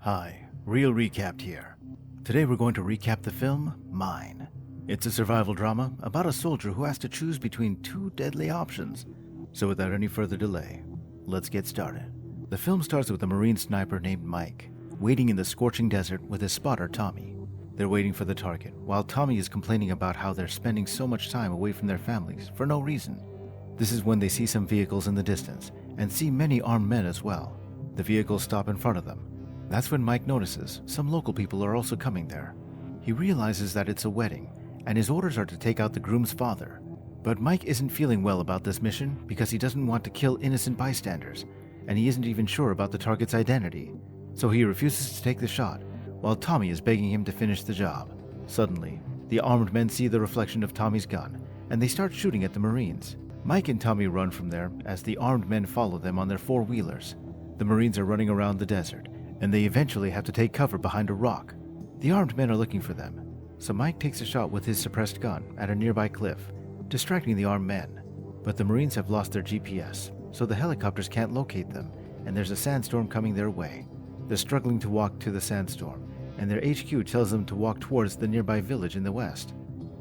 Hi, Real Recapped here. Today we're going to recap the film Mine. It's a survival drama about a soldier who has to choose between two deadly options. So without any further delay, let's get started. The film starts with a Marine sniper named Mike, waiting in the scorching desert with his spotter Tommy. They're waiting for the target, while Tommy is complaining about how they're spending so much time away from their families for no reason. This is when they see some vehicles in the distance, and see many armed men as well. The vehicles stop in front of them. That's when Mike notices some local people are also coming there. He realizes that it's a wedding, and his orders are to take out the groom's father. But Mike isn't feeling well about this mission because he doesn't want to kill innocent bystanders, and he isn't even sure about the target's identity. So he refuses to take the shot, while Tommy is begging him to finish the job. Suddenly, the armed men see the reflection of Tommy's gun, and they start shooting at the Marines. Mike and Tommy run from there as the armed men follow them on their four-wheelers. The Marines are running around the desert, and they eventually have to take cover behind a rock. The armed men are looking for them, so Mike takes a shot with his suppressed gun at a nearby cliff, distracting the armed men. But the Marines have lost their GPS, so the helicopters can't locate them, and there's a sandstorm coming their way. They're struggling to walk to the sandstorm, and their HQ tells them to walk towards the nearby village in the west.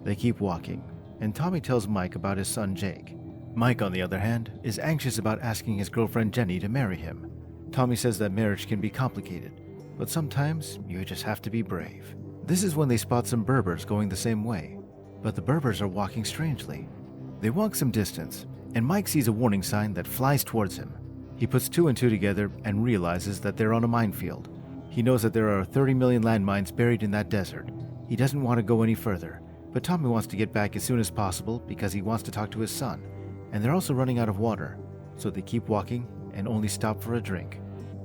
They keep walking, and Tommy tells Mike about his son Jake. Mike, on the other hand, is anxious about asking his girlfriend Jenny to marry him. Tommy says that marriage can be complicated, but sometimes you just have to be brave. This is when they spot some Berbers going the same way, but the Berbers are walking strangely. They walk some distance, and Mike sees a warning sign that flies towards him. He puts two and two together and realizes that they're on a minefield. He knows that there are 30 million landmines buried in that desert. He doesn't want to go any further, but Tommy wants to get back as soon as possible because he wants to talk to his son, and they're also running out of water, so they keep walking and only stop for a drink.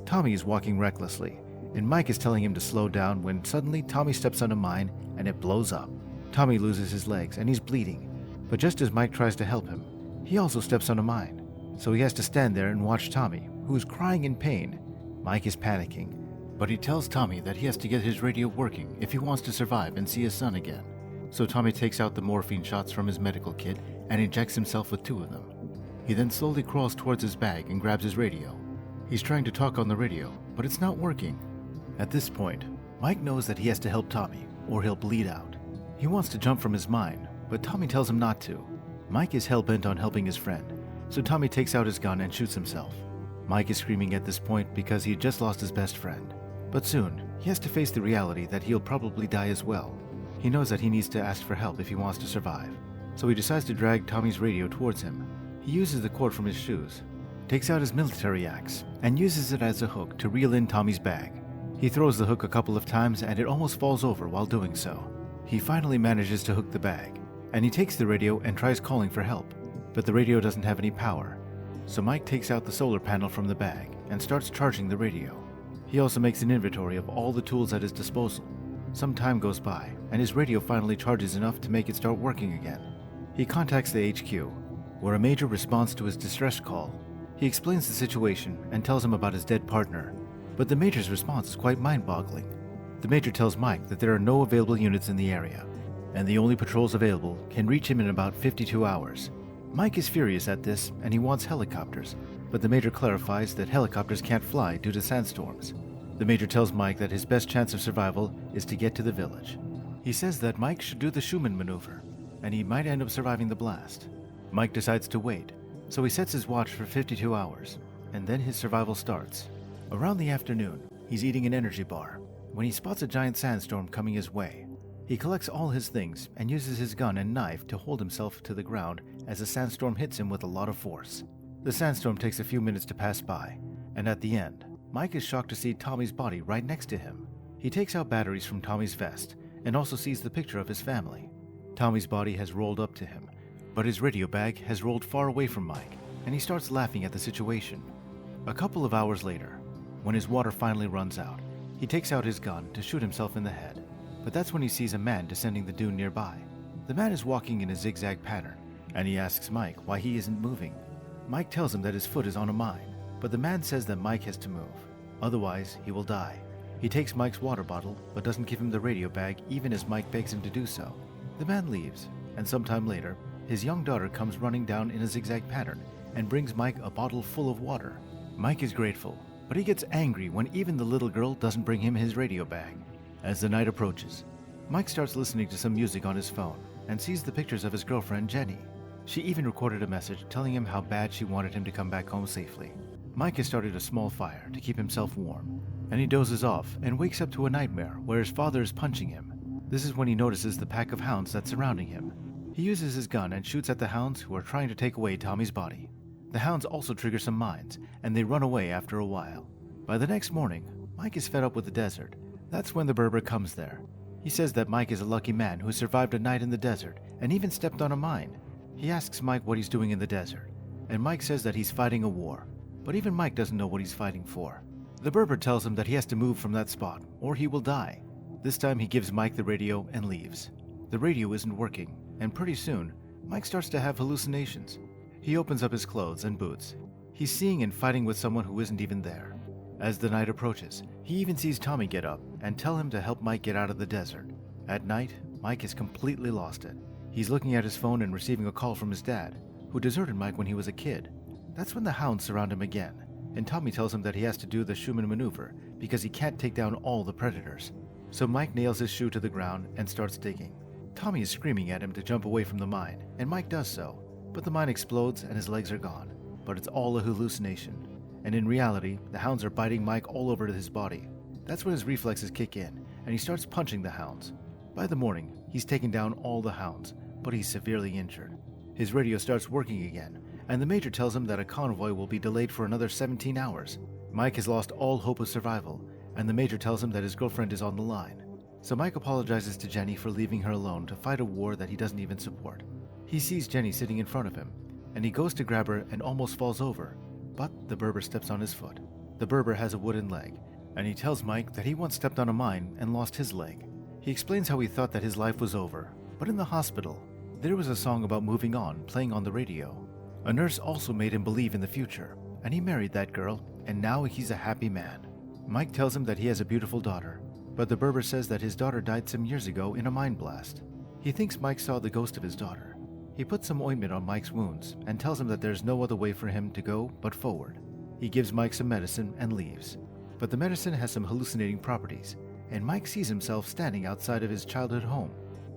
Tommy is walking recklessly, and Mike is telling him to slow down when suddenly Tommy steps on a mine and it blows up. Tommy loses his legs and he's bleeding, but just as Mike tries to help him, he also steps on a mine, so he has to stand there and watch Tommy, who is crying in pain. Mike is panicking, but he tells Tommy that he has to get his radio working if he wants to survive and see his son again. So Tommy takes out the morphine shots from his medical kit and injects himself with two of them. He then slowly crawls towards his bag and grabs his radio. He's trying to talk on the radio, but it's not working. At this point, Mike knows that he has to help Tommy, or he'll bleed out. He wants to jump from his mine, but Tommy tells him not to. Mike is hell-bent on helping his friend, so Tommy takes out his gun and shoots himself. Mike is screaming at this point because he had just lost his best friend. But soon, he has to face the reality that he'll probably die as well. He knows that he needs to ask for help if he wants to survive, so he decides to drag Tommy's radio towards him. He uses the cord from his shoes, takes out his military axe, and uses it as a hook to reel in Tommy's bag. He throws the hook a couple of times and it almost falls over while doing so. He finally manages to hook the bag, and he takes the radio and tries calling for help, but the radio doesn't have any power. So Mike takes out the solar panel from the bag and starts charging the radio. He also makes an inventory of all the tools at his disposal. Some time goes by, and his radio finally charges enough to make it start working again. He contacts the HQ, where a major responds to his distress call. He explains the situation and tells him about his dead partner, but the major's response is quite mind-boggling. The major tells Mike that there are no available units in the area, and the only patrols available can reach him in about 52 hours. Mike is furious at this, and he wants helicopters, but the major clarifies that helicopters can't fly due to sandstorms. The major tells Mike that his best chance of survival is to get to the village. He says that Mike should do the Schumann maneuver, and he might end up surviving the blast. Mike decides to wait, so he sets his watch for 52 hours, and then his survival starts. Around the afternoon, he's eating an energy bar when he spots a giant sandstorm coming his way. He collects all his things and uses his gun and knife to hold himself to the ground as the sandstorm hits him with a lot of force. The sandstorm takes a few minutes to pass by, and at the end, Mike is shocked to see Tommy's body right next to him. He takes out batteries from Tommy's vest and also sees the picture of his family. Tommy's body has rolled up to him, but his radio bag has rolled far away from Mike, and he starts laughing at the situation. A couple of hours later, when his water finally runs out, he takes out his gun to shoot himself in the head, but that's when he sees a man descending the dune nearby. The man is walking in a zigzag pattern, and he asks Mike why he isn't moving. Mike tells him that his foot is on a mine, but the man says that Mike has to move, otherwise he will die. He takes Mike's water bottle, but doesn't give him the radio bag even as Mike begs him to do so. The man leaves, and sometime later, his young daughter comes running down in a zigzag pattern and brings Mike a bottle full of water. Mike is grateful, but he gets angry when even the little girl doesn't bring him his radio bag. As the night approaches, Mike starts listening to some music on his phone and sees the pictures of his girlfriend Jenny. She even recorded a message telling him how bad she wanted him to come back home safely. Mike has started a small fire to keep himself warm, and he dozes off and wakes up to a nightmare where his father is punching him. This is when he notices the pack of hounds that's surrounding him. He uses his gun and shoots at the hounds who are trying to take away Tommy's body. The hounds also trigger some mines, and they run away after a while. By the next morning, Mike is fed up with the desert. That's when the Berber comes there. He says that Mike is a lucky man who survived a night in the desert and even stepped on a mine. He asks Mike what he's doing in the desert, and Mike says that he's fighting a war. But even Mike doesn't know what he's fighting for. The Berber tells him that he has to move from that spot, or he will die. This time he gives Mike the radio and leaves. The radio isn't working, and pretty soon, Mike starts to have hallucinations. He opens up his clothes and boots. He's seeing and fighting with someone who isn't even there. As the night approaches, he even sees Tommy get up and tell him to help Mike get out of the desert. At night, Mike has completely lost it. He's looking at his phone and receiving a call from his dad, who deserted Mike when he was a kid. That's when the hounds surround him again, and Tommy tells him that he has to do the Schumann maneuver because he can't take down all the predators. So Mike nails his shoe to the ground and starts digging. Tommy is screaming at him to jump away from the mine, and Mike does so, but the mine explodes and his legs are gone. But it's all a hallucination, and in reality, the hounds are biting Mike all over his body. That's when his reflexes kick in, and he starts punching the hounds. By the morning, he's taken down all the hounds, but he's severely injured. His radio starts working again, and the major tells him that a convoy will be delayed for another 17 hours. Mike has lost all hope of survival, and the major tells him that his girlfriend is on the line. So Mike apologizes to Jenny for leaving her alone to fight a war that he doesn't even support. He sees Jenny sitting in front of him, and he goes to grab her and almost falls over, but the Berber steps on his foot. The Berber has a wooden leg, and he tells Mike that he once stepped on a mine and lost his leg. He explains how he thought that his life was over, but in the hospital, there was a song about moving on playing on the radio. A nurse also made him believe in the future, and he married that girl, and now he's a happy man. Mike tells him that he has a beautiful daughter, but the Berber says that his daughter died some years ago in a mine blast. He thinks Mike saw the ghost of his daughter. He puts some ointment on Mike's wounds and tells him that there's no other way for him to go but forward. He gives Mike some medicine and leaves, but the medicine has some hallucinating properties, and Mike sees himself standing outside of his childhood home.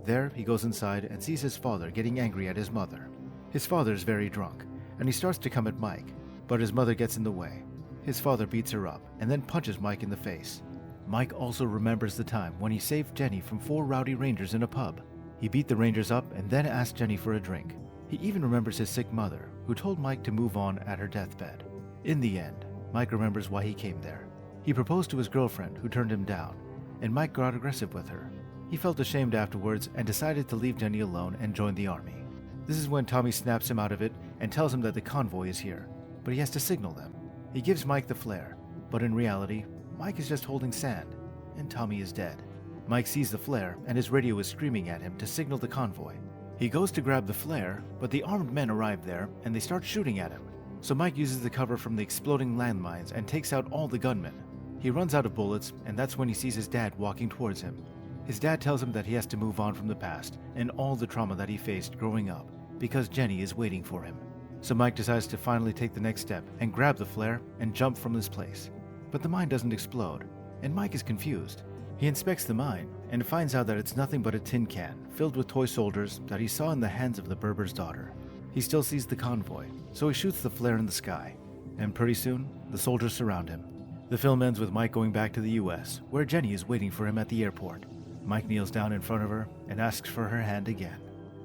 There, he goes inside and sees his father getting angry at his mother. His father is very drunk, and he starts to come at Mike, but his mother gets in the way. His father beats her up and then punches Mike in the face. Mike also remembers the time when he saved Jenny from 4 rowdy rangers in a pub. He beat the rangers up and then asked Jenny for a drink. He even remembers his sick mother, who told Mike to move on at her deathbed. In the end, Mike remembers why he came there. He proposed to his girlfriend, who turned him down, and Mike got aggressive with her. He felt ashamed afterwards and decided to leave Jenny alone and join the army. This is when Tommy snaps him out of it and tells him that the convoy is here, but he has to signal them. He gives Mike the flare, but in reality, Mike is just holding sand, and Tommy is dead. Mike sees the flare, and his radio is screaming at him to signal the convoy. He goes to grab the flare, but the armed men arrive there, and they start shooting at him. So Mike uses the cover from the exploding landmines and takes out all the gunmen. He runs out of bullets, and that's when he sees his dad walking towards him. His dad tells him that he has to move on from the past and all the trauma that he faced growing up, because Jenny is waiting for him. So Mike decides to finally take the next step and grab the flare and jump from this place. But the mine doesn't explode, and Mike is confused. He inspects the mine and finds out that it's nothing but a tin can filled with toy soldiers that he saw in the hands of the Berber's daughter. He still sees the convoy, so he shoots the flare in the sky, and pretty soon, the soldiers surround him. The film ends with Mike going back to the US, where Jenny is waiting for him at the airport. Mike kneels down in front of her and asks for her hand again.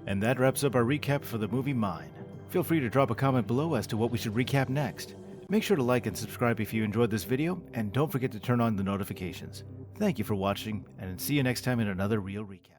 And that wraps up our recap for the movie Mine. Feel free to drop a comment below as to what we should recap next. Make sure to like and subscribe if you enjoyed this video, and don't forget to turn on the notifications. Thank you for watching, and see you next time in another Real Recap.